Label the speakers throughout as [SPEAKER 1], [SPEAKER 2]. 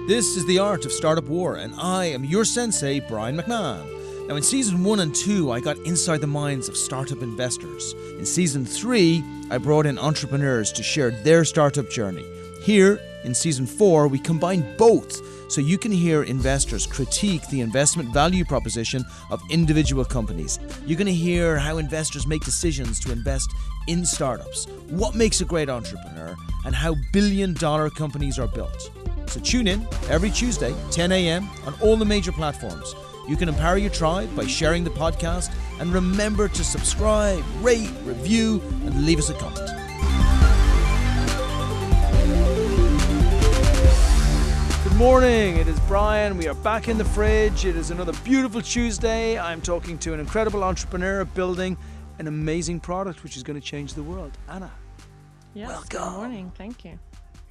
[SPEAKER 1] This is The Art of Startup War, and I am your sensei, Brian McMahon. Now, in Season 1 and 2, I got inside the minds of startup investors. In Season 3, I brought in entrepreneurs to share their startup journey. Here, in Season 4, we combine both, so you can hear investors critique the investment value proposition of individual companies. You're going to hear how investors make decisions to invest in startups, what makes a great entrepreneur, and how billion-dollar companies are built. So tune in every Tuesday, 10 a.m. on all the major platforms. You can empower your tribe by sharing the podcast, and remember to subscribe, rate, review, and leave us a comment. Good morning, it is Brian. We are back in the fridge. It is another beautiful Tuesday. I'm talking to an incredible entrepreneur building an amazing product which is going to change the world. Anna,
[SPEAKER 2] yes,
[SPEAKER 1] welcome.
[SPEAKER 2] Good morning, thank you.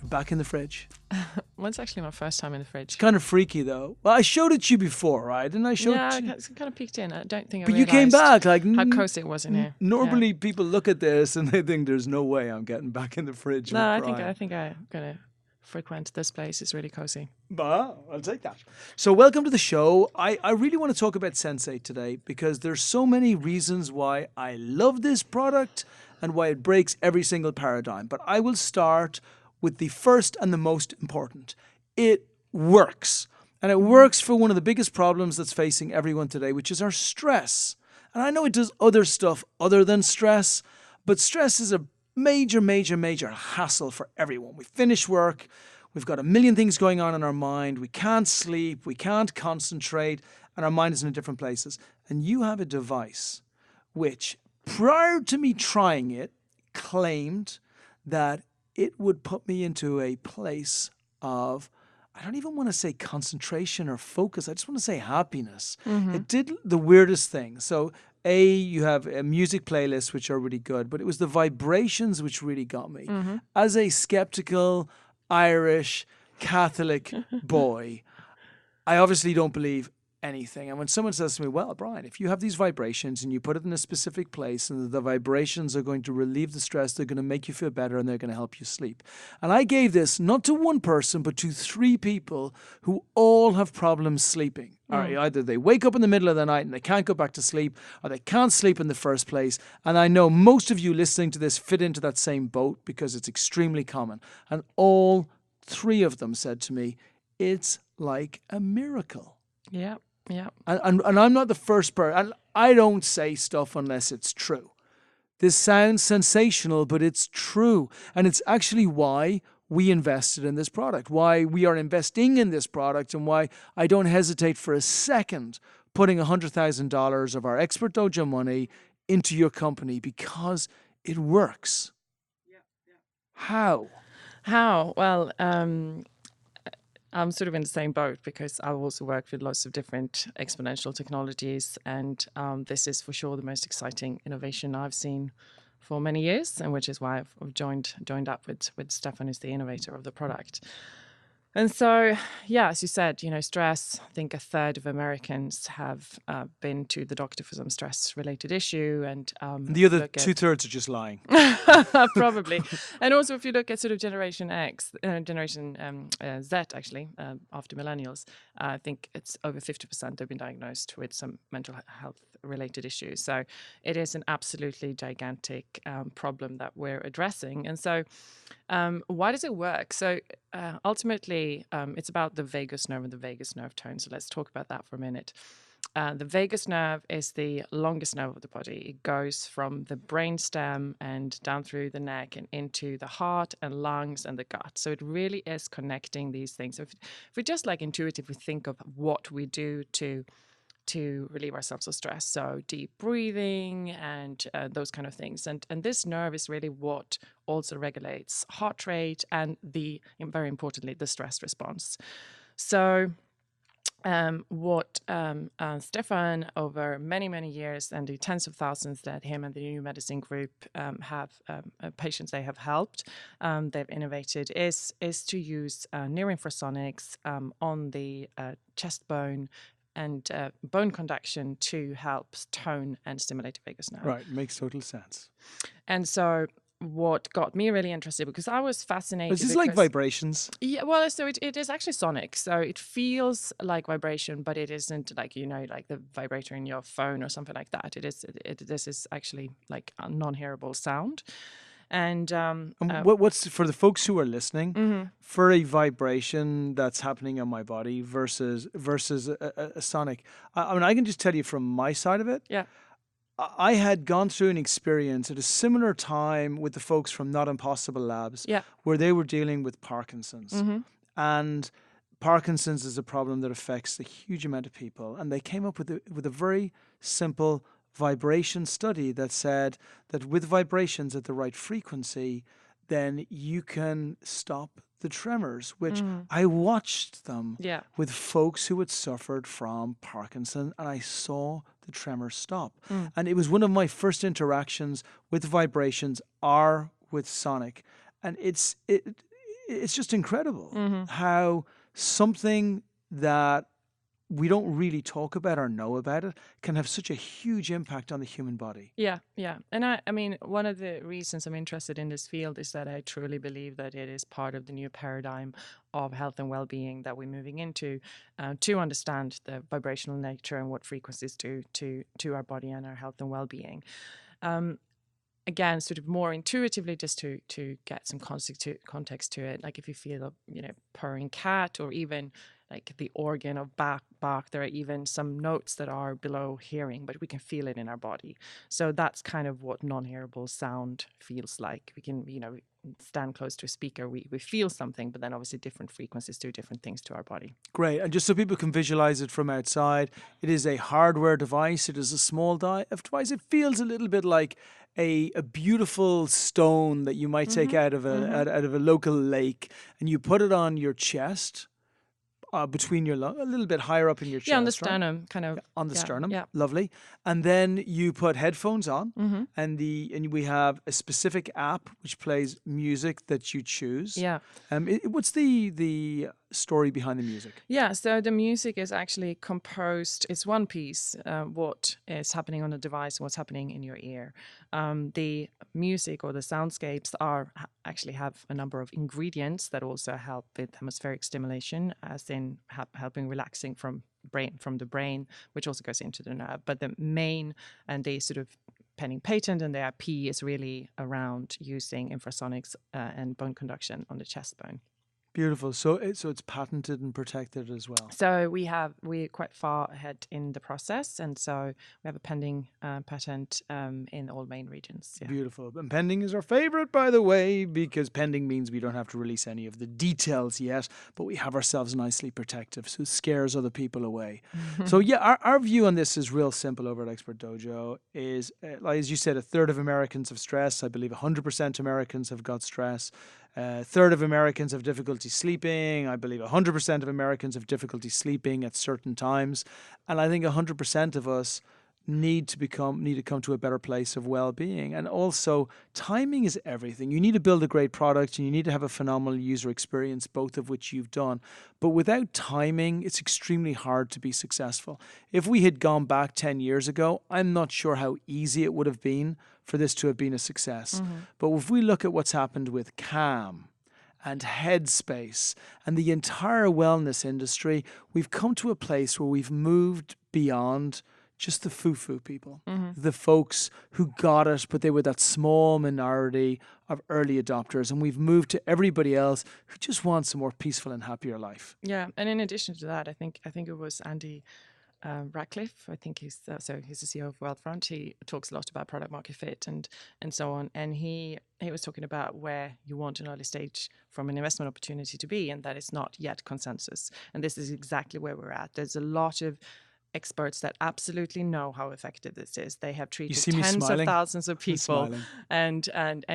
[SPEAKER 1] You're back in the fridge.
[SPEAKER 2] Well, it's actually my first time in the fridge.
[SPEAKER 1] It's kind of freaky though. Well, I showed it to you before, right? And I showed
[SPEAKER 2] Yeah,
[SPEAKER 1] you.
[SPEAKER 2] I kind of peeked in. I don't think I
[SPEAKER 1] But you
[SPEAKER 2] realised
[SPEAKER 1] came back like
[SPEAKER 2] how cozy it was in here.
[SPEAKER 1] Normally people look at this and they think there's no way I'm getting back in the fridge.
[SPEAKER 2] No, I
[SPEAKER 1] with Brian.
[SPEAKER 2] think I'm gonna frequent this place. It's really cozy.
[SPEAKER 1] Well, I'll take that. So welcome to the show. I really want to talk about Sensate today because there's so many reasons why I love this product and why it breaks every single paradigm. But I will start with the first and the most important. It works. And it works for one of the biggest problems that's facing everyone today, which is our stress. And I know it does other stuff other than stress, but stress is a major hassle for everyone. We finish work, we've got a million things going on in our mind, we can't sleep, we can't concentrate, and our mind is in different places. And you have a device which, prior to me trying it, claimed that it would put me into a place of, I don't even want to say concentration or focus, I just want to say happiness. It did the weirdest thing. So you have a music playlist, which are really good, but it was the vibrations which really got me. As a skeptical Irish Catholic boy, I obviously don't believe anything. And when someone says to me, well, Brian, if you have these vibrations and you put it in a specific place and the vibrations are going to relieve the stress, they're going to make you feel better and they're going to help you sleep. And I gave this not to one person, but to 3 people who all have problems sleeping. All right, either they wake up in the middle of the night and they can't go back to sleep, or they can't sleep in the first place. And I know most of you listening to this fit into that same boat because it's extremely common. And all 3 of them said to me, it's like a miracle.
[SPEAKER 2] Yeah.
[SPEAKER 1] And I'm not the first person. And I don't say stuff unless it's true. This sounds sensational, but it's true. And it's actually why we invested in this product, why we are investing in this product, and why I don't hesitate for a second putting $100,000 of our Expert Dojo money into your company because it works. How?
[SPEAKER 2] Well, I'm sort of in the same boat because I've also worked with lots of different exponential technologies, and this is for sure the most exciting innovation I've seen for many years, and which is why I've joined up with Stefan, who's the innovator of the product. And so, yeah, as you said, stress, I think 1/3 of Americans have been to the doctor for some stress-related issue. And
[SPEAKER 1] the other 2/3 are just lying.
[SPEAKER 2] Probably. And also, if you look at sort of Generation Z, actually, after millennials, I think it's over 50% have been diagnosed with some mental health-related issues. So it is an absolutely gigantic problem that we're addressing. And so why does it work? So ultimately, it's about the vagus nerve and the vagus nerve tone. So let's talk about that for a minute. The vagus nerve is the longest nerve of the body. It goes from the brainstem and down through the neck and into the heart and lungs and the gut. So it really is connecting these things. So if we just intuitively think of what we do to relieve ourselves of stress, so deep breathing and those kind of things. And this nerve is really what also regulates heart rate and very importantly, the stress response. So what Stefan, over many years, and the tens of thousands that him and the New Medicine Group have patients they have helped, they've innovated is to use neuroinfrasonics on the chest bone and bone conduction to help tone and stimulate the vagus nerve.
[SPEAKER 1] Right, makes total sense.
[SPEAKER 2] And so what got me really interested, because I was
[SPEAKER 1] Is
[SPEAKER 2] fascinated.
[SPEAKER 1] this like
[SPEAKER 2] Because
[SPEAKER 1] vibrations?
[SPEAKER 2] yeah, well, so it is actually sonic. So it feels like vibration, but it isn't like, like the vibrator in your phone or something like that. This is actually like a non-hearable sound. And
[SPEAKER 1] And what's for the folks who are listening, for a vibration that's happening on my body versus a sonic? I mean, I can just tell you from my side of it.
[SPEAKER 2] yeah,
[SPEAKER 1] I had gone through an experience at a similar time with the folks from Not Impossible Labs,
[SPEAKER 2] yeah,
[SPEAKER 1] where they were dealing with Parkinson's. And Parkinson's is a problem that affects a huge amount of people. And they came up with a very simple vibration study that said that with vibrations at the right frequency, then you can stop the tremors, which I watched them
[SPEAKER 2] yeah,
[SPEAKER 1] with folks who had suffered from Parkinson, and I saw the tremors stop. And it was one of my first interactions with vibrations are with sonic. And it's just incredible how something that we don't really talk about or know about it can have such a huge impact on the human body.
[SPEAKER 2] yeah, yeah. And I mean, one of the reasons I'm interested in this field is that I truly believe that it is part of the new paradigm of health and well-being that we're moving into, to understand the vibrational nature and what frequencies do to our body and our health and well-being. Again, sort of more intuitively, just to get some context to it, like if you feel a purring cat, or even like the organ of Bach, there are even some notes that are below hearing, but we can feel it in our body. So that's kind of what non-hearable sound feels like. We can, stand close to a speaker, we feel something, but then obviously different frequencies do different things to our body.
[SPEAKER 1] Great. And just so people can visualize it from outside, it is a hardware device. It is a small device. It feels a little bit like a beautiful stone that you might take out of out of a local lake, and you put it on your chest, between your lungs, a little bit higher up in your chest,
[SPEAKER 2] Yeah, on the
[SPEAKER 1] right?
[SPEAKER 2] sternum, kind of.
[SPEAKER 1] On the
[SPEAKER 2] Yeah,
[SPEAKER 1] sternum,
[SPEAKER 2] yeah.
[SPEAKER 1] lovely. And then you put headphones on, and we have a specific app which plays music that you choose.
[SPEAKER 2] Yeah.
[SPEAKER 1] What's the story behind the music?
[SPEAKER 2] Yeah, so the music is actually composed, it's one piece, what is happening on the device and what's happening in your ear. The music or the soundscapes actually have a number of ingredients that also help with hemispheric stimulation, as in helping relaxing from the brain, which also goes into the nerve. But the main and the sort of pending patent and the IP is really around using infrasonics and bone conduction on the chest bone.
[SPEAKER 1] Beautiful. So it's patented and protected as well.
[SPEAKER 2] So we're quite far ahead in the process, and so we have a pending patent in all main regions. Yeah.
[SPEAKER 1] Beautiful. And pending is our favorite, by the way, because pending means we don't have to release any of the details yet, but we have ourselves nicely protected, so it scares other people away. So yeah, our view on this is real simple over at Expert Dojo. Is like, as you said, a third of Americans have stress. I believe 100% Americans have got stress. A third of Americans have difficulty sleeping. I believe 100% of Americans have difficulty sleeping at certain times. And I think 100% of us need to come to a better place of well-being. And also, timing is everything. You need to build a great product and you need to have a phenomenal user experience, both of which you've done. But without timing, it's extremely hard to be successful. If we had gone back 10 years ago, I'm not sure how easy it would have been for this to have been a success. But if we look at what's happened with Calm and Headspace and the entire wellness industry, we've come to a place where we've moved beyond just the foo-foo people, the folks who got it, but they were that small minority of early adopters. And we've moved to everybody else who just wants a more peaceful and happier life.
[SPEAKER 2] Yeah, and in addition to that, I think it was Andy Ratcliffe. I think he's the CEO of Wealthfront. He talks a lot about product market fit and so on. And he was talking about where you want an early stage from an investment opportunity to be, and that is not yet consensus. And this is exactly where we're at. There's a lot of experts that absolutely know how effective this is. They have treated tens of thousands of people and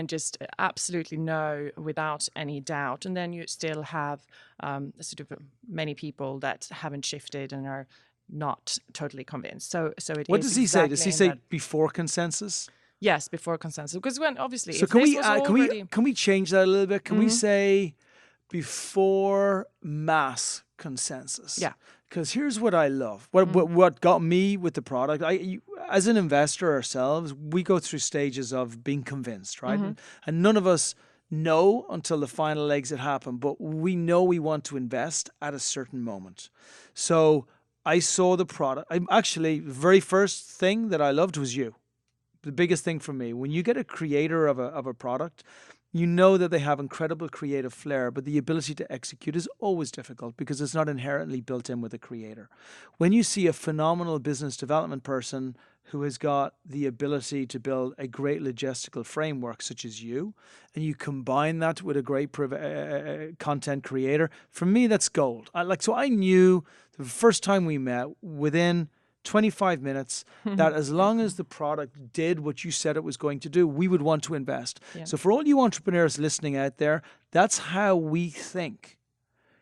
[SPEAKER 2] just absolutely know without any doubt. And then you still have sort of many people that haven't shifted and are not totally convinced. So it
[SPEAKER 1] what
[SPEAKER 2] is
[SPEAKER 1] does he say? Does he say
[SPEAKER 2] that,
[SPEAKER 1] before consensus?
[SPEAKER 2] Yes, before consensus. Because when obviously,
[SPEAKER 1] so
[SPEAKER 2] if
[SPEAKER 1] can
[SPEAKER 2] this
[SPEAKER 1] we
[SPEAKER 2] was already...
[SPEAKER 1] can we change that a little bit? Can we say before mass consensus?
[SPEAKER 2] Yeah.
[SPEAKER 1] Because here's what I love. What got me with the product. as an investor ourselves, we go through stages of being convinced, right? And none of us know until the final exit happen, but we know we want to invest at a certain moment. So I saw the product. I actually, the very first thing that I loved was you. The biggest thing for me, when you get a creator of a product, you know that they have incredible creative flair, but the ability to execute is always difficult because it's not inherently built in with a creator. When you see a phenomenal business development person who has got the ability to build a great logistical framework, such as you, and you combine that with a great content creator, for me, that's gold. So I knew the first time we met, within 25 minutes, that as long as the product did what you said it was going to do, we would want to invest.
[SPEAKER 2] Yeah.
[SPEAKER 1] So for all you entrepreneurs listening out there, that's how we think.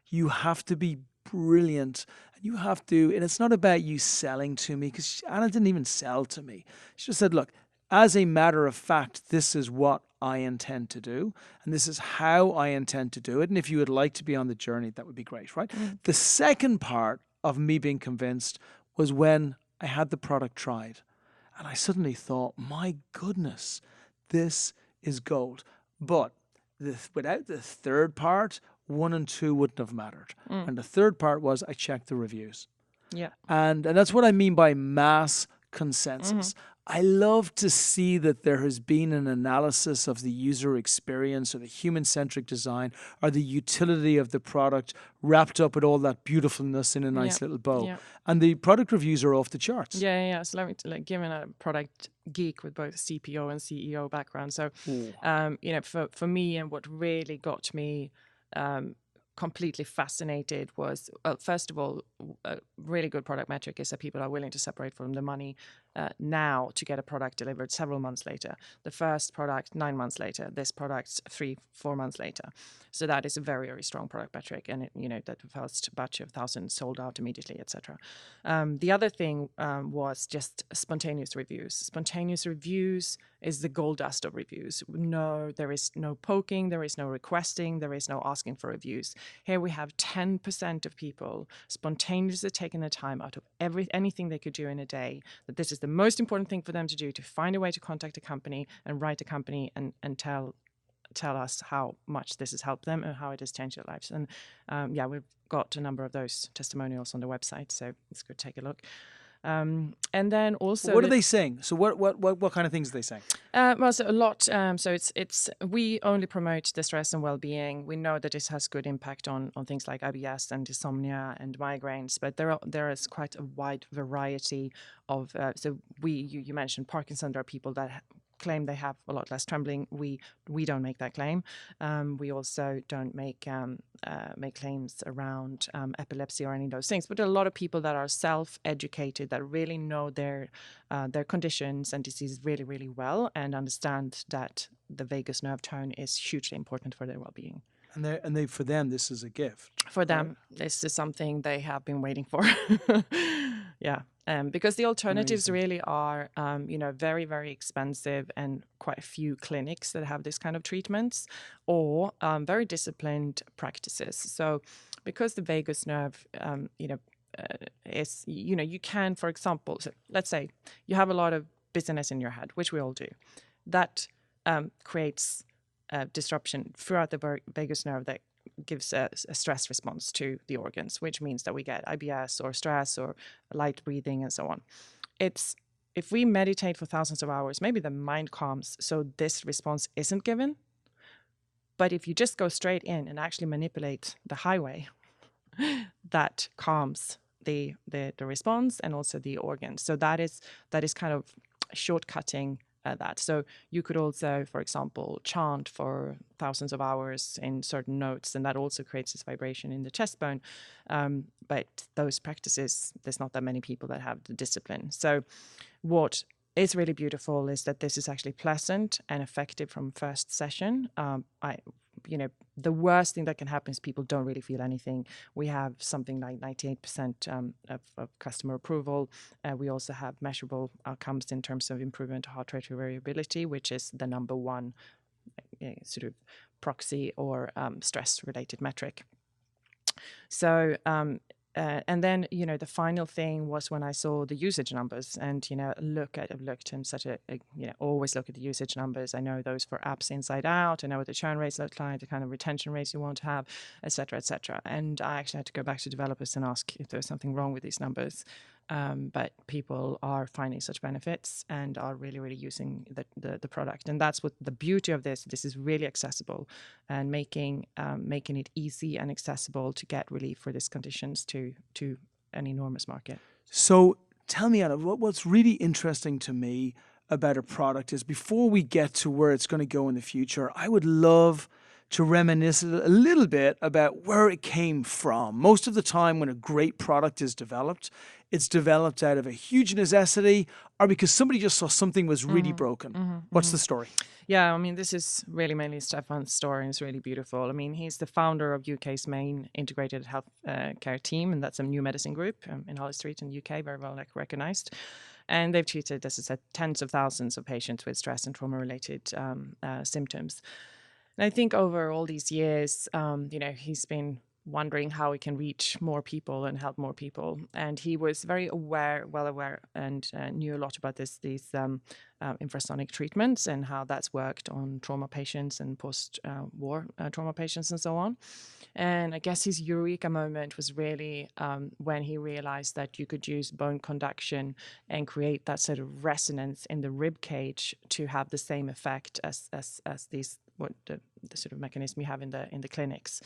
[SPEAKER 1] You have to be brilliant, and you have to, and it's not about you selling to me, because Anna didn't even sell to me. She just said, look, as a matter of fact, this is what I intend to do, and this is how I intend to do it. And if you would like to be on the journey, that would be great, right? The second part of me being convinced was when I had the product tried. And I suddenly thought, my goodness, this is gold. But without the third part, 1 and 2 wouldn't have mattered. And the third part was I checked the reviews.
[SPEAKER 2] Yeah.
[SPEAKER 1] And that's what I mean by mass consensus. I love to see that there has been an analysis of the user experience or the human-centric design or the utility of the product wrapped up with all that beautifulness in a nice little bow.
[SPEAKER 2] Yeah.
[SPEAKER 1] And the product reviews are off the charts.
[SPEAKER 2] Yeah. So let me given a product geek with both CPO and CEO background. So, for me, and what really got me completely fascinated was, first of all, a really good product metric is that people are willing to separate from the money now to get a product delivered several months later. The first product 9 months later, this product 3-4 months later. So that is a very, very strong product metric, and that the first batch of 1,000 sold out immediately, etc. The other thing was just spontaneous reviews. Spontaneous reviews is the gold dust of reviews. No, there is no poking, there is no requesting, there is no asking for reviews. Here we have 10% of people spontaneously taking the time out of anything they could do in a day, that this is the most important thing for them to do, to find a way to contact a company and write a company and tell us how much this has helped them and how it has changed their lives. And we've got a number of those testimonials on the website, so it's good to take a look. And then also,
[SPEAKER 1] what are they saying? So what kind of things are they saying?
[SPEAKER 2] So a lot. So it's we only promote the stress and well-being. We know that this has good impact on things like IBS and insomnia and migraines, but there is quite a wide variety of. So you mentioned Parkinson. There are people that claim they have a lot less trembling. We don't make that claim. We also don't make claims around epilepsy or any of those things. But there are a lot of people that are self-educated, that really know their conditions and diseases really, really well, and understand that the vagus nerve tone is hugely important for their well-being.
[SPEAKER 1] And they for them, this is a gift.
[SPEAKER 2] For them, this is something they have been waiting for. Yeah. Because the alternatives really are, very, very expensive, and quite a few clinics that have this kind of treatments, or very disciplined practices. So because the vagus nerve, is, you can, for example, so let's say you have a lot of busyness in your head, which we all do. That creates disruption throughout the vagus nerve that gives a stress response to the organs, which means that we get IBS or stress or light breathing and so on. If we meditate for thousands of hours, maybe the mind calms, so this response isn't given. But if you just go straight in and actually manipulate the highway, that calms the response and also the organs. So that is kind of shortcutting that. So you could also, for example, chant for thousands of hours in certain notes, and that also creates this vibration in the chest bone. But those practices, there's not that many people that have the discipline. So what is really beautiful is that this is actually pleasant and effective from first session. The worst thing that can happen is people don't really feel anything. We have something like 98% of customer approval. We also have measurable outcomes in terms of improvement of heart rate variability, which is the number one sort of proxy or stress-related metric. So and then, the final thing was when I saw the usage numbers, and, I've looked in such always look at the usage numbers. I know those for apps inside out. I know what the churn rates look like, the kind of retention rates you want to have, et cetera, et cetera. And I actually had to go back to developers and ask if there was something wrong with these numbers. But people are finding such benefits and are really, really using the product. And that's what the beauty of this. This is really accessible, and making it easy and accessible to get relief for these conditions to an enormous market.
[SPEAKER 1] So tell me, Anna, what's really interesting to me about a product is, before we get to where it's going to go in the future, I would love to reminisce a little bit about where it came from. Most of the time when a great product is developed, it's developed out of a huge necessity or because somebody just saw something was really broken. What's the story?
[SPEAKER 2] Yeah, I mean, this is really mainly Stefan's story, and it's really beautiful. I mean, he's the founder of UK's main integrated health care team, and that's a new medicine group in Holly Street in the UK, very well recognized. And they've treated, as I said, tens of thousands of patients with stress and trauma-related symptoms. And I think over all these years, he's been wondering how he can reach more people and help more people. And he was very well aware, and knew a lot about these infrasonic treatments and how that's worked on trauma patients and post-war trauma patients and so on. And I guess his eureka moment was really when he realized that you could use bone conduction and create that sort of resonance in the rib cage to have the same effect as these the sort of mechanism you have in the clinics.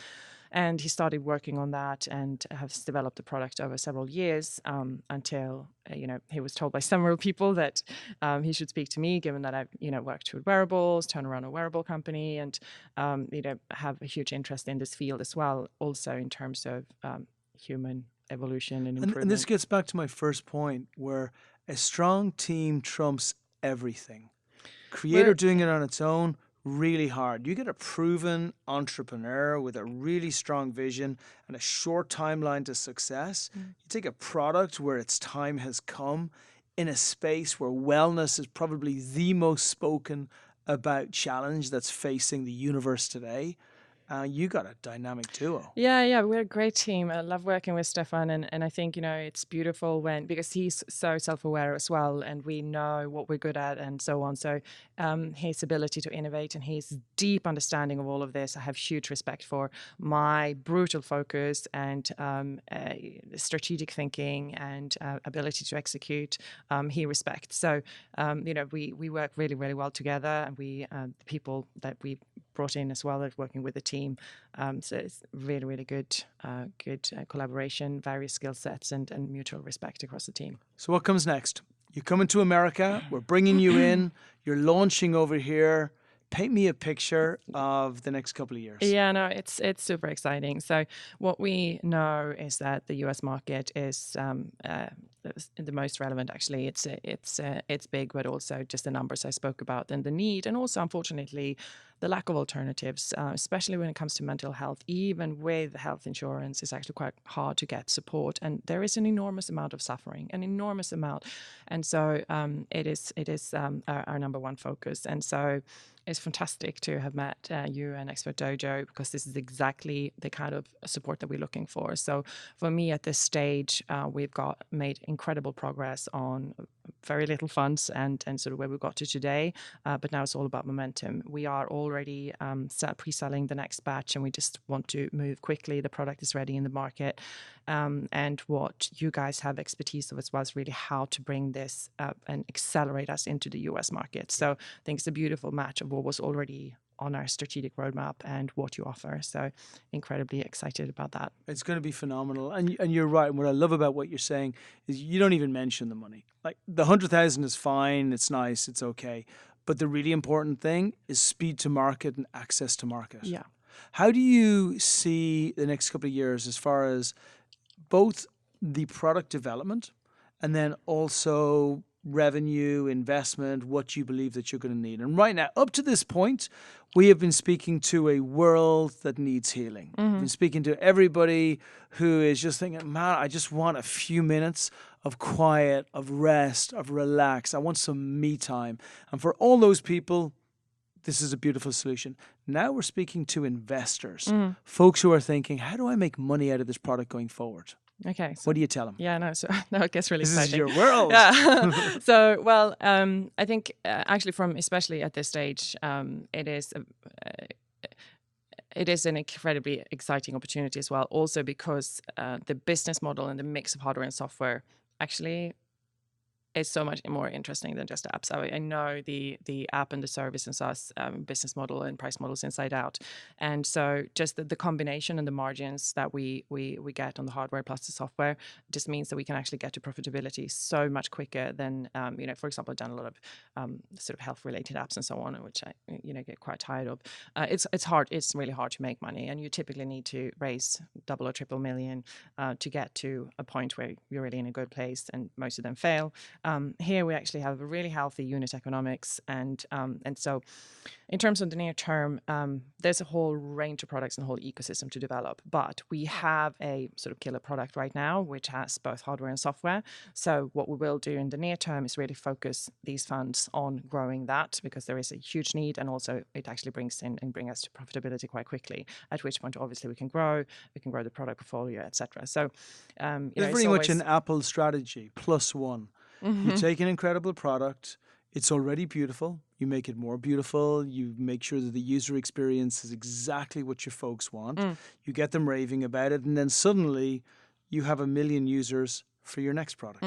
[SPEAKER 2] And he started working on that and has developed the product over several years until he was told by several people that he should speak to me, given that I've worked with wearables, turn around a wearable company, and have a huge interest in this field as well, also in terms of human evolution and improvement.
[SPEAKER 1] And this gets back to my first point, where a strong team trumps everything. Creator doing it on its own, really hard. You get a proven entrepreneur with a really strong vision and a short timeline to success. You take a product where its time has come, in a space where wellness is probably the most spoken about challenge that's facing the universe today. You got a dynamic duo.
[SPEAKER 2] Yeah, we're a great team. I love working with Stefan, and I think it's beautiful because he's so self-aware as well, and we know what we're good at and so on. So his ability to innovate and his deep understanding of all of this, I have huge respect for. My brutal focus and strategic thinking and ability to execute, he respects. So we work really, really well together, and the people that we brought in as well are working with the team. So it's really, really good collaboration, various skill sets, and mutual respect across the team.
[SPEAKER 1] So what comes next? You're coming to America. We're bringing you in. You're launching over here. Paint me a picture of the next couple of years.
[SPEAKER 2] Yeah, no, it's super exciting. So what we know is that the US market is the most relevant. Actually, it's big, but also just the numbers I spoke about and the need, and also unfortunately the lack of alternatives, especially when it comes to mental health. Even with health insurance, it's actually quite hard to get support, and there is an enormous amount of suffering, an enormous amount, and so it is our number one focus. And so it's fantastic to have met you and Expert Dojo, because this is exactly the kind of support that we're looking for. So for me at this stage, we've made incredible progress on very little funds and sort of where we got to today. But now it's all about momentum. We are already pre-selling the next batch, and we just want to move quickly. The product is ready in the market. And what you guys have expertise of as well is really how to bring this up and accelerate us into the US market. So I think it's a beautiful match of what was already on our strategic roadmap and what you offer. So incredibly excited about that.
[SPEAKER 1] It's going to be phenomenal. And you're right. And what I love about what you're saying is you don't even mention the money. Like, the 100,000 is fine. It's nice. It's okay. But the really important thing is speed to market and access to market.
[SPEAKER 2] Yeah.
[SPEAKER 1] How do you see the next couple of years as far as both the product development and then also revenue, investment, what you believe that you're going to need? And right now, up to this point, we have been speaking to a world that needs healing. We've been speaking to everybody who is just thinking, man, I just want a few minutes of quiet, of rest, of relax. I want some me time. And for all those people, this is a beautiful solution. Now we're speaking to investors,
[SPEAKER 2] Mm.
[SPEAKER 1] folks who are thinking, how do I make money out of this product going forward?
[SPEAKER 2] Okay. So,
[SPEAKER 1] What do you tell them?
[SPEAKER 2] yeah, no, so no, it gets really
[SPEAKER 1] This
[SPEAKER 2] exciting.
[SPEAKER 1] is your world.
[SPEAKER 2] Yeah. So, well, I think actually from especially at this stage, it is an incredibly exciting opportunity as well. Also because the business model and the mix of hardware and software actually is so much more interesting than just apps. I know the app and the service and SaaS business model and price models inside out, and so just the combination and the margins that we get on the hardware plus the software just means that we can actually get to profitability so much quicker than for example, I've done a lot of sort of health related apps and so on, which I get quite tired of. It's hard. It's really hard to make money, and you typically need to raise double or triple million to get to a point where you're really in a good place, and most of them fail. Here we actually have a really healthy unit economics, and so in terms of the near term, there's a whole range of products and a whole ecosystem to develop. But we have a sort of killer product right now, which has both hardware and software. So what we will do in the near term is really focus these funds on growing that, because there is a huge need, and also it actually brings us to profitability quite quickly. At which point, obviously, we can grow the product portfolio, etc. So,
[SPEAKER 1] It's
[SPEAKER 2] it's
[SPEAKER 1] very much
[SPEAKER 2] always
[SPEAKER 1] an Apple strategy, plus one. You take an incredible product, it's already beautiful, you make it more beautiful, you make sure that the user experience is exactly what your folks want, you get them raving about it, and then suddenly you have 1 million users for your next product.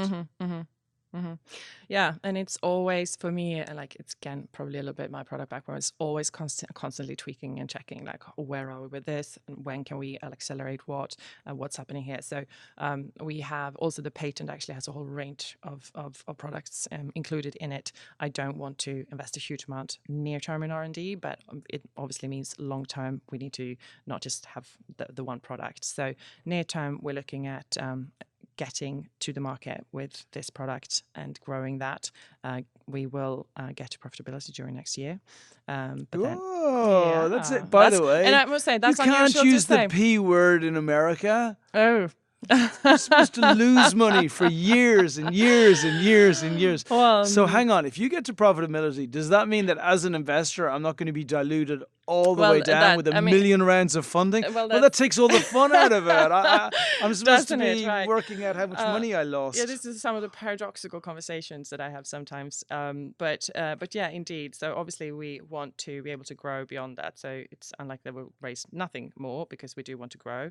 [SPEAKER 2] Yeah, and it's always for me, like it's again probably a little bit my product background. It's always constantly tweaking and checking, like where are we with this, and when can we accelerate what, what's happening here. So we have also the patent actually has a whole range of products included in it. I don't want to invest a huge amount near term in R&D, but it obviously means long term we need to not just have the one product. So near term we're looking at getting to the market with this product and growing that. We will get to profitability during next year. But then,
[SPEAKER 1] Oh, that's it. By the way,
[SPEAKER 2] and I must say that's
[SPEAKER 1] you can't
[SPEAKER 2] unusual
[SPEAKER 1] use
[SPEAKER 2] to say.
[SPEAKER 1] the P word in America.
[SPEAKER 2] Oh.
[SPEAKER 1] You're supposed to lose money for years and years and years and years.
[SPEAKER 2] Well,
[SPEAKER 1] So hang on, if you get to profitability, does that mean that as an investor, I'm not going to be diluted all the way down with a million rounds of funding? Well, that takes all the fun out of it. I'm supposed to be working out how much money I lost.
[SPEAKER 2] Yeah, this is some of the paradoxical conversations that I have sometimes. But yeah, indeed. So obviously we want to be able to grow beyond that. So it's unlikely that we'll raise nothing more, because we do want to grow.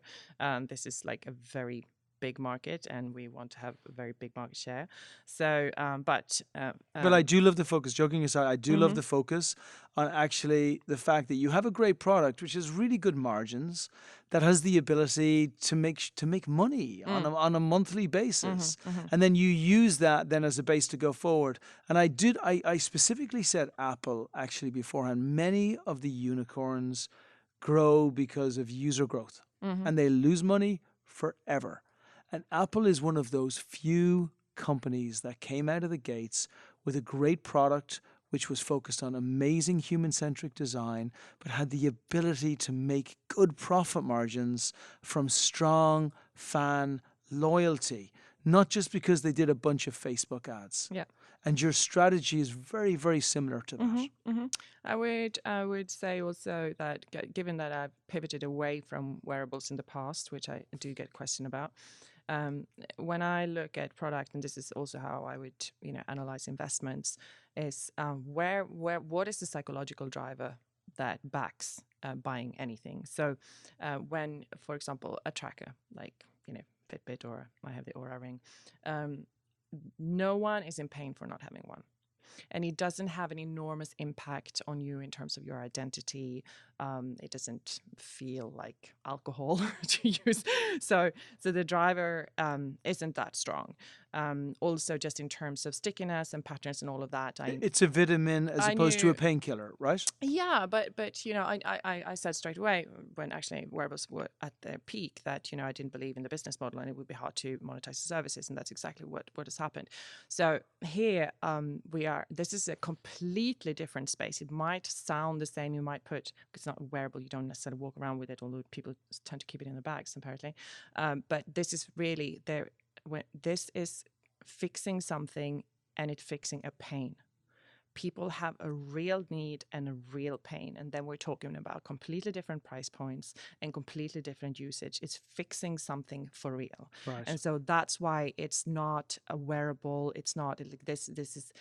[SPEAKER 2] This is like a very big market, and we want to have a very big market share. So, but
[SPEAKER 1] I do love the focus. Joking aside, I do love the focus on actually the fact that you have a great product, which has really good margins, that has the ability to make money on a monthly basis, and then you use that then as a base to go forward. And I specifically said Apple actually beforehand. Many of the unicorns grow because of user growth, and they lose money forever. And Apple is one of those few companies that came out of the gates with a great product which was focused on amazing human-centric design, but had the ability to make good profit margins from strong fan loyalty, not just because they did a bunch of Facebook ads.
[SPEAKER 2] Yeah.
[SPEAKER 1] And your strategy is very, very similar to that.
[SPEAKER 2] I would say also that given that I've pivoted away from wearables in the past, which I do get questioned about, when I look at product, and this is also how I would analyze investments, is what is the psychological driver that backs buying anything. So when, for example, a tracker like Fitbit, or I have the Aura ring, no one is in pain for not having one. And it doesn't have an enormous impact on you in terms of your identity. It doesn't feel like alcohol to use. So the driver isn't that strong. Also, just in terms of stickiness and patterns and all of that.
[SPEAKER 1] It's a vitamin as opposed to a painkiller, right?
[SPEAKER 2] Yeah, but I said straight away when actually wearables were at their peak that I didn't believe in the business model, and it would be hard to monetize the services, and that's exactly what has happened. So here this is a completely different space. It might sound the same. You might put, it's not a wearable, you don't necessarily walk around with it, although people tend to keep it in their bags apparently. But this is really this is fixing something, and it's fixing a pain. people have a real need and a real pain. And then we're talking about completely different price points and completely different usage. It's fixing something for real.
[SPEAKER 1] Right.
[SPEAKER 2] And so that's why it's not a wearable. It's not like this is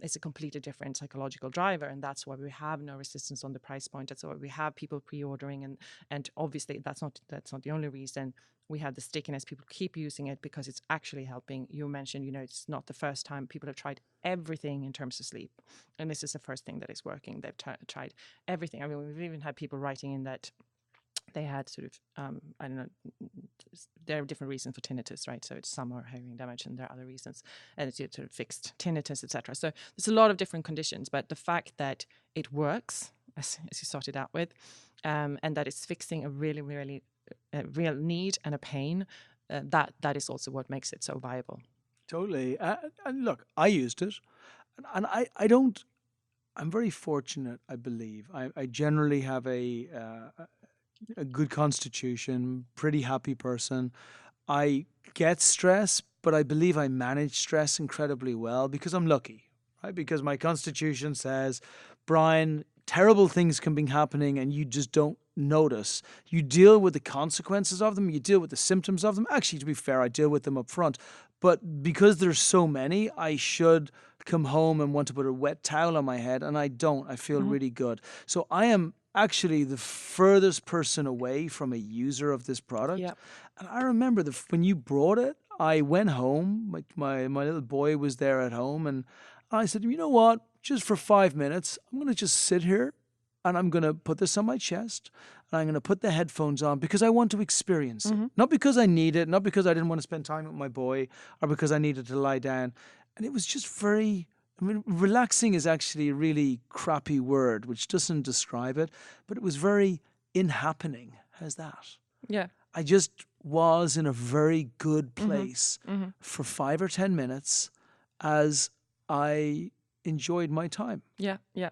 [SPEAKER 2] it's a completely different psychological driver, and that's why we have no resistance on the price point. That's why we have people pre-ordering, and obviously that's not the only reason. We have the stickiness. People keep using it because it's actually helping. You mentioned, it's not the first time people have tried everything in terms of sleep, and this is the first thing that is working. They've tried everything. I mean, we've even had people writing in that they had sort of, I don't know, there are different reasons for tinnitus, right? So some are hearing damage and there are other reasons, and it's sort of fixed tinnitus, etc. So there's a lot of different conditions, but the fact that it works, as you started out with, and that it's fixing a really, really real need and a pain, that is also what makes it so viable.
[SPEAKER 1] Totally. And look, I used it, and I don't. I'm very fortunate, I believe. I generally have a good constitution, pretty happy person. I get stress, but I believe I manage stress incredibly well because I'm lucky, right? Because my constitution says, Brian, terrible things can be happening and you just don't notice. You deal with the consequences of them, you deal with the symptoms of them. Actually, to be fair, I deal with them up front. But because there's so many, I should come home and want to put a wet towel on my head, and I don't. I feel really good. So I am actually the furthest person away from a user of this product.
[SPEAKER 2] Yeah.
[SPEAKER 1] And I remember when you brought it, I went home. My little boy was there at home, and I said, you know what? Just for 5 minutes, I'm going to just sit here and I'm going to put this on my chest and I'm going to put the headphones on because I want to experience it. Not because I need it, not because I didn't want to spend time with my boy or because I needed to lie down. And it was just very, I mean, relaxing is actually a really crappy word, which doesn't describe it, but it was very happening. How's that?
[SPEAKER 2] Yeah.
[SPEAKER 1] I just was in a very good place for 5 or 10 minutes as I enjoyed my time.
[SPEAKER 2] Yeah. Yeah.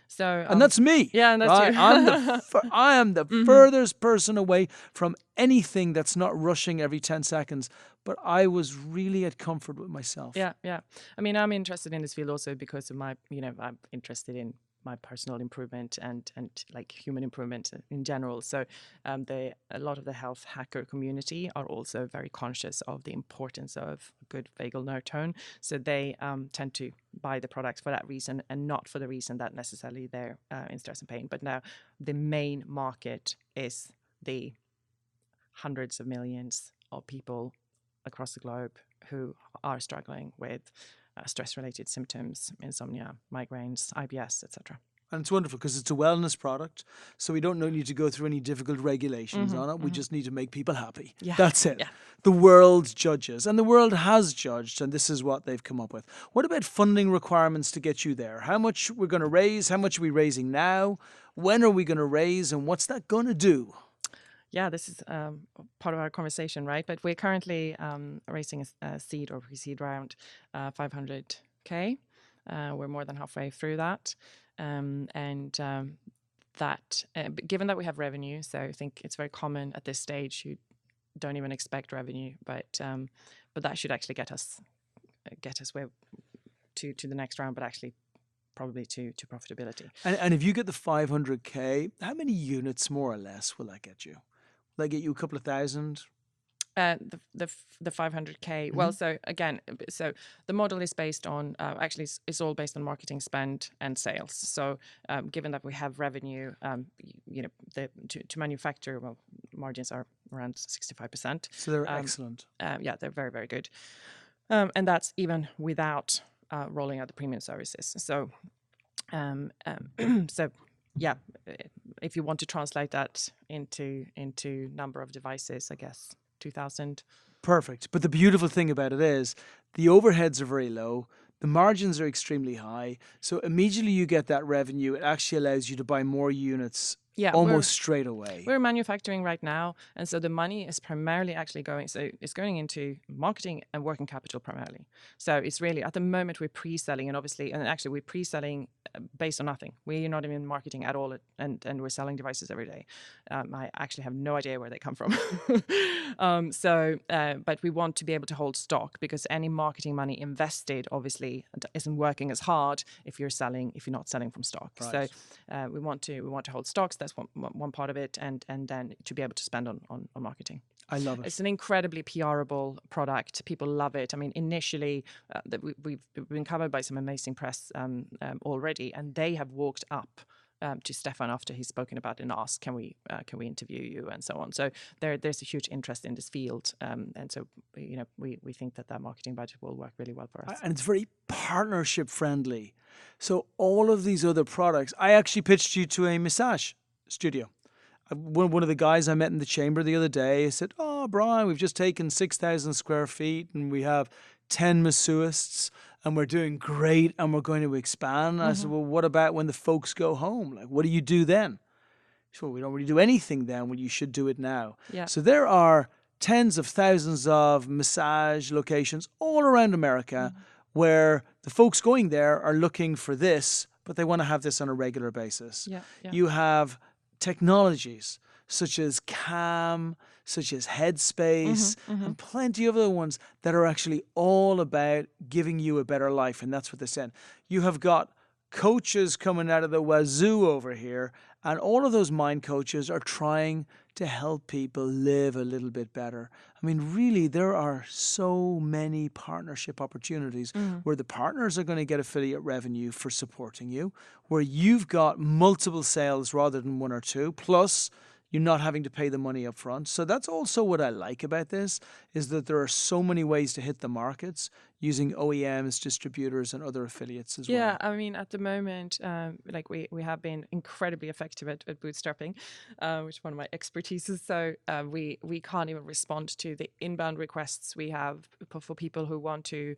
[SPEAKER 2] So,
[SPEAKER 1] and that's me.
[SPEAKER 2] Yeah, and that's
[SPEAKER 1] right?
[SPEAKER 2] you.
[SPEAKER 1] I am the furthest person away from anything that's not rushing every 10 seconds. But I was really at comfort with myself.
[SPEAKER 2] Yeah, yeah. I mean, I'm interested in this field also because of my, I'm interested in my personal improvement and like human improvement in general. So a lot of the health hacker community are also very conscious of the importance of good vagal nerve tone. So they tend to buy the products for that reason and not for the reason that necessarily they're in stress and pain. But now the main market is the hundreds of millions of people across the globe who are struggling with stress-related symptoms, insomnia, migraines, IBS, etc.
[SPEAKER 1] And it's wonderful because it's a wellness product, so we don't need to go through any difficult regulations on it. We just need to make people happy.
[SPEAKER 2] Yeah.
[SPEAKER 1] That's it.
[SPEAKER 2] Yeah.
[SPEAKER 1] The world judges, and the world has judged, and this is what they've come up with. What about funding requirements to get you there? How much we're going to raise? How much are we raising now? When are we going to raise, and what's that going to do?
[SPEAKER 2] Yeah, this is part of our conversation, right? But we're currently raising a seed or pre-seed round, 500K. We're more than halfway through that. Given that we have revenue, so I think it's very common at this stage, you don't even expect revenue, but that should actually get us where to the next round, but actually probably to profitability.
[SPEAKER 1] And if you get the 500K, how many units more or less will that get you? Will that get you a couple of thousand?
[SPEAKER 2] The 500K. Well, so again, the model is based on actually it's all based on marketing spend and sales. So given that we have revenue, to manufacture, well, margins are around 65%.
[SPEAKER 1] So they're excellent.
[SPEAKER 2] Yeah, they're very, very good, and that's even without rolling out the premium services. So, yeah, if you want to translate that into number of devices, I guess 2,000.
[SPEAKER 1] Perfect. But the beautiful thing about it is the overheads are very low. The margins are extremely high. So immediately you get that revenue. It actually allows you to buy more units
[SPEAKER 2] Yeah,
[SPEAKER 1] almost straight away.
[SPEAKER 2] we're manufacturing right now, and so the money is primarily actually going. So it's going into marketing and working capital primarily. So it's really at the moment we're pre-selling, and obviously, and actually we're pre-selling based on nothing. We're not even marketing at all, and we're selling devices every day. I actually have no idea where they come from. But we want to be able to hold stock because any marketing money invested obviously isn't working as hard if you're not selling from stock.
[SPEAKER 1] Right.
[SPEAKER 2] So we want to hold stocks. That's one part of it, and then to be able to spend on marketing.
[SPEAKER 1] I love it.
[SPEAKER 2] It's an incredibly PRable product. People love it. I mean, initially, we've been covered by some amazing press already, and they have walked up to Stefan after he's spoken about it and asked, "Can we interview you?" and so on. So there's a huge interest in this field, and so we think that marketing budget will work really well for us.
[SPEAKER 1] And it's very partnership friendly. So all of these other products, I actually pitched you to a massage studio. One of the guys I met in the chamber the other day said, "Oh, Brian, we've just taken 6,000 square feet and we have 10 masseuists and we're doing great and we're going to expand." I said, "Well, what about when the folks go home? Like, what do you do then?" He said, "Well, we don't really do anything then. Well, you should do it now."
[SPEAKER 2] Yeah.
[SPEAKER 1] So there are tens of thousands of massage locations all around America where the folks going there are looking for this, but they want to have this on a regular basis.
[SPEAKER 2] Yeah, yeah.
[SPEAKER 1] You have technologies such as Calm, such as Headspace, and plenty of other ones that are actually all about giving you a better life. And that's what they said. You have got coaches coming out of the wazoo over here, and all of those mind coaches are trying to help people live a little bit better. I mean, really, there are so many partnership opportunities where the partners are going to get affiliate revenue for supporting you, where you've got multiple sales rather than one or two, plus you're not having to pay the money up front. So that's also what I like about this, is that there are so many ways to hit the markets using OEMs, distributors, and other affiliates as well.
[SPEAKER 2] Yeah, I mean, at the moment, we have been incredibly effective at bootstrapping, which is one of my expertises. So we can't even respond to the inbound requests we have for people who want to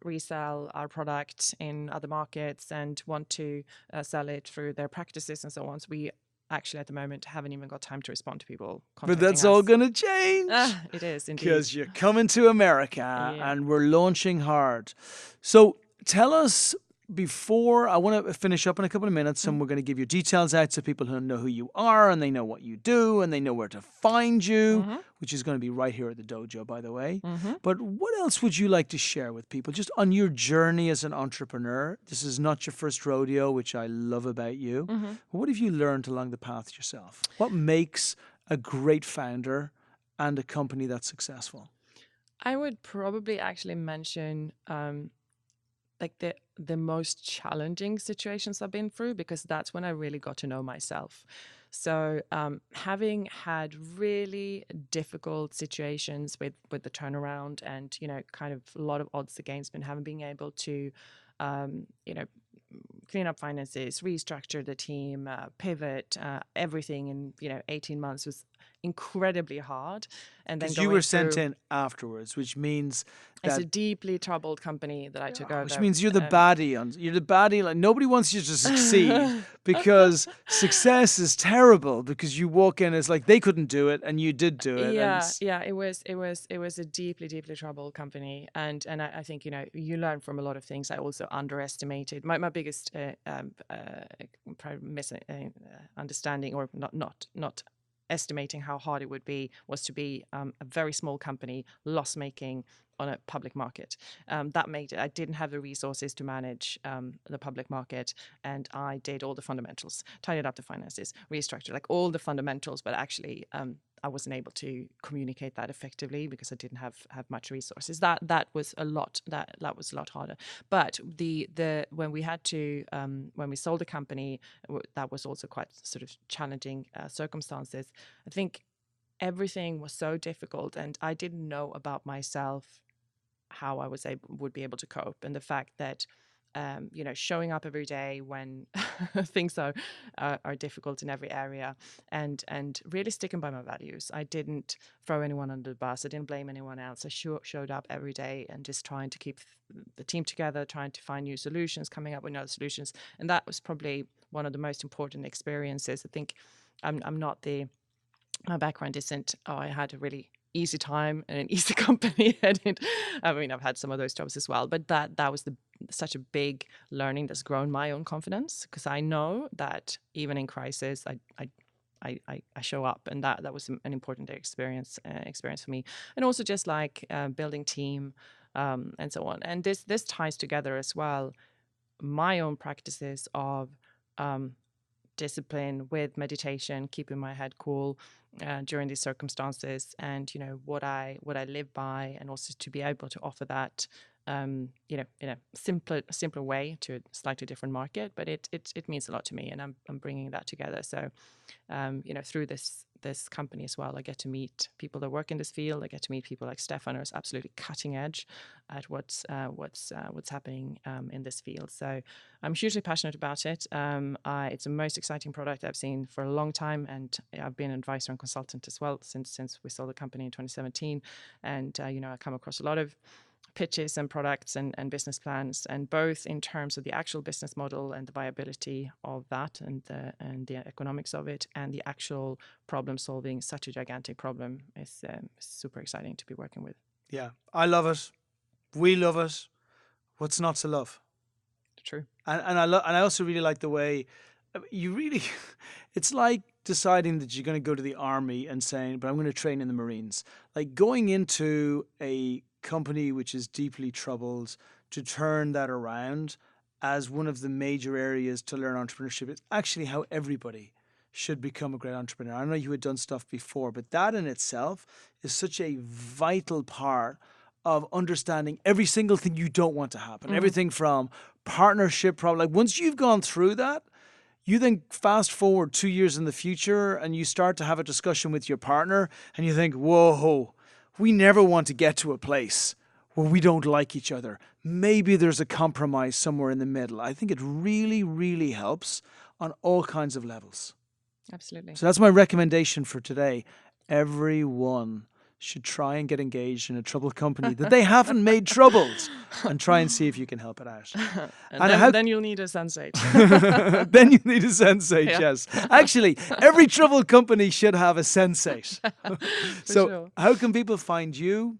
[SPEAKER 2] resell our product in other markets and want to sell it through their practices and so on. So we actually at the moment haven't even got time to respond to people
[SPEAKER 1] But
[SPEAKER 2] contacting
[SPEAKER 1] that's
[SPEAKER 2] us.
[SPEAKER 1] all going to change.
[SPEAKER 2] It is indeed.
[SPEAKER 1] Because you're coming to America and we're launching hard. So tell us, before I want to finish up in a couple of minutes, and we're going to give you details out so people who know who you are and they know what you do and they know where to find you, which is going to be right here at the dojo, by the way. But what else would you like to share with people just on your journey as an entrepreneur? This is not your first rodeo, which I love about you. What have you learned along the path yourself? What makes a great founder and a company that's successful?
[SPEAKER 2] I would probably actually mention the most challenging situations I've been through, because that's when I really got to know myself. So having had really difficult situations with the turnaround and, kind of a lot of odds against me, and having been able to, clean up finances, restructure the team, pivot, everything in 18 months was incredibly hard. And then
[SPEAKER 1] because you were sent in afterwards, which means
[SPEAKER 2] it's
[SPEAKER 1] that
[SPEAKER 2] a deeply troubled company that I took over.
[SPEAKER 1] which means you're the baddie. You're the baddie. Like, nobody wants you to succeed because success is terrible. Because you walk in, it's like they couldn't do it, and you did do it.
[SPEAKER 2] Yeah. It was a deeply troubled company, and I think you learn from a lot of things. I also underestimated my biggest misunderstanding, or not estimating how hard it would be, was to be a very small company, loss making on a public market. That made it, I didn't have the resources to manage the public market, and I did all the fundamentals, tidied up the finances, restructured, like all the fundamentals, but actually I wasn't able to communicate that effectively because I didn't have much resources. That was a lot. That was a lot harder. But when we had to when we sold the company, that was also quite sort of challenging circumstances. I think everything was so difficult, and I didn't know about myself how I would be able to cope, and the fact that showing up every day when things are difficult in every area, and really sticking by my values. I didn't throw anyone under the bus. I didn't blame anyone else. I showed up every day and just trying to keep the team together, trying to find new solutions, coming up with new solutions. And that was probably one of the most important experiences. I think I'm not the my background isn't, oh, I had a really easy time and an easy company. I mean, I've had some of those jobs as well, but that was such a big learning that's grown my own confidence, because I know that even in crisis, I show up, and that was an important experience for me, and also just like building team and so on. And this ties together as well my own practices of discipline with meditation, keeping my head cool during these circumstances, and what I live by, and also to be able to offer that in a simpler way to a slightly different market. But it means a lot to me, and I'm bringing that together. So through this company as well, I get to meet people that work in this field. I get to meet people like Stefan, who's absolutely cutting edge at what's happening in this field. So I'm hugely passionate about it. It's the most exciting product I've seen for a long time, and I've been an advisor and consultant as well since we sold the company in 2017. And I come across a lot of pitches and products and business plans, and both in terms of the actual business model and the viability of that, and the economics of it, and the actual problem solving such a gigantic problem is super exciting to be working with.
[SPEAKER 1] Yeah, I love it. We love it. What's not to love?
[SPEAKER 2] True.
[SPEAKER 1] And I also really like the way you really. It's like deciding that you're going to go to the army and saying, "But I'm going to train in the Marines." Like going into a company which is deeply troubled, to turn that around as one of the major areas to learn entrepreneurship. It's actually how everybody should become a great entrepreneur. I know you had done stuff before, but that in itself is such a vital part of understanding every single thing you don't want to happen. Everything from partnership problem. Like once you've gone through that, you then fast forward 2 years in the future and you start to have a discussion with your partner and you think, whoa, we never want to get to a place where we don't like each other. Maybe there's a compromise somewhere in the middle. I think it really, really helps on all kinds of levels.
[SPEAKER 2] Absolutely.
[SPEAKER 1] So that's my recommendation for today. Everyone should try and get engaged in a troubled company that they haven't made troubled, and try and see if you can help it out.
[SPEAKER 2] And then you'll need a Sensate.
[SPEAKER 1] Then you need a Sensate, yes. Actually, every troubled company should have a Sensate. So
[SPEAKER 2] sure.
[SPEAKER 1] How can people find you?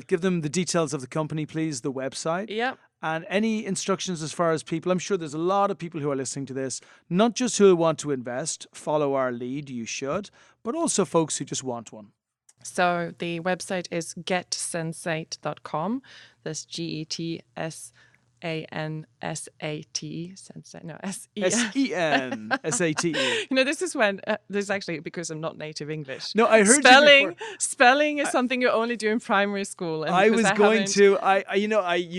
[SPEAKER 1] Give them the details of the company, please, the website.
[SPEAKER 2] Yep.
[SPEAKER 1] And any instructions as far as people, I'm sure there's a lot of people who are listening to this, not just who want to invest, follow our lead, you should, but also folks who just want one.
[SPEAKER 2] So the website is getsensate.com. That's GETSANSATE. Sensate. No,
[SPEAKER 1] SENSATE.
[SPEAKER 2] This is when this is actually because I'm not native English.
[SPEAKER 1] No, I heard
[SPEAKER 2] spelling is something you only do in primary school. And
[SPEAKER 1] you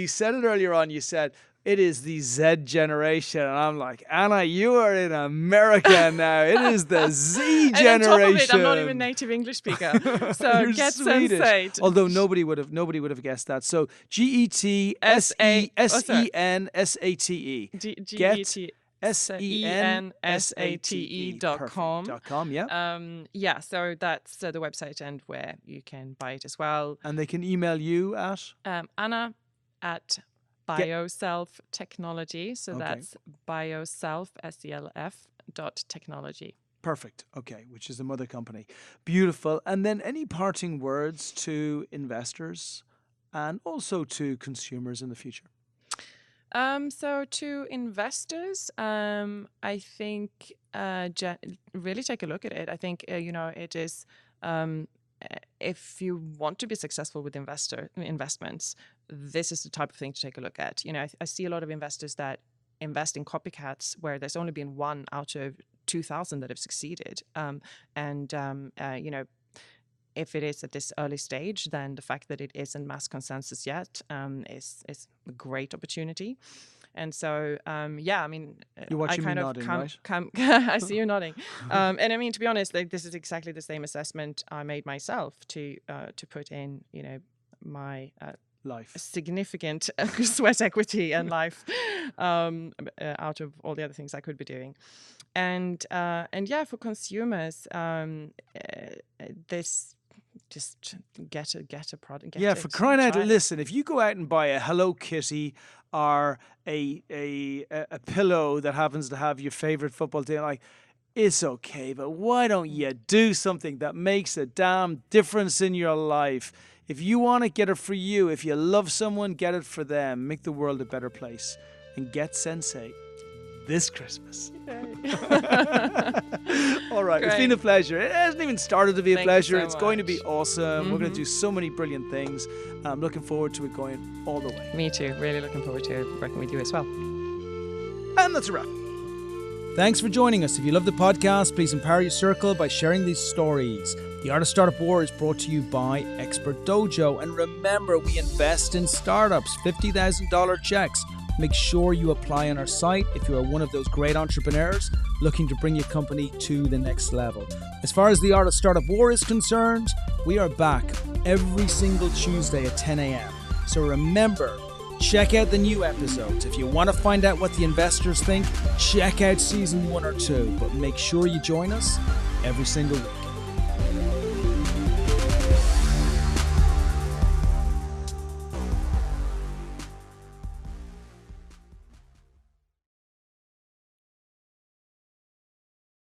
[SPEAKER 1] said it earlier on. You said it is the Z generation, and I'm like, Anna, you are in America now. It is the Z generation.
[SPEAKER 2] And on top of it, I'm not even native English speaker. So get Sensate.
[SPEAKER 1] Although nobody would have guessed that. So GETSENSATE.
[SPEAKER 2] GETSENSATE.com.
[SPEAKER 1] Yeah.
[SPEAKER 2] So that's the website, and where you can buy it as well.
[SPEAKER 1] And they can email you at
[SPEAKER 2] Anna at Bioself Technology. So that's Bioself SELF.technology.
[SPEAKER 1] Perfect. Okay, which is the mother company. Beautiful. And then any parting words to investors and also to consumers in the future?
[SPEAKER 2] So to investors, I think really take a look at it. I think it is. If you want to be successful with investments, this is the type of thing to take a look at. I see a lot of investors that invest in copycats where there's only been one out of 2,000 that have succeeded. If it is at this early stage, then the fact that it isn't mass consensus yet is a great opportunity. And so,
[SPEAKER 1] You're watching me nodding, right?
[SPEAKER 2] I see you nodding. And I mean, to be honest, this is exactly the same assessment I made myself to put in, my
[SPEAKER 1] life,
[SPEAKER 2] significant sweat equity and life out of all the other things I could be doing. And for consumers, just get a product.
[SPEAKER 1] Yeah, for crying out, listen, if you go out and buy a Hello Kitty or a pillow that happens to have your favorite football team, like, it's okay, but why don't you do something that makes a damn difference in your life? If you want it, get it for you. If you love someone, get it for them. Make the world a better place. And get Sensate this Christmas. All right, It's been a pleasure. It hasn't even started to be a pleasure. It's going to be awesome. We're going to do so many brilliant things. I'm looking forward to it going all the way.
[SPEAKER 2] Me too. Really looking forward to working with you as well.
[SPEAKER 1] And that's a wrap. Thanks for joining us. If you love the podcast, please empower your circle by sharing these stories. The Art of Startup War is brought to you by Expert Dojo. And remember, we invest in startups, $50,000 checks. Make sure you apply on our site if you are one of those great entrepreneurs looking to bring your company to the next level. As far as the Art of Startup War is concerned, we are back every single Tuesday at 10 a.m. So remember, check out the new episodes. If you want to find out what the investors think, check out season 1 or 2. But make sure you join us every single week.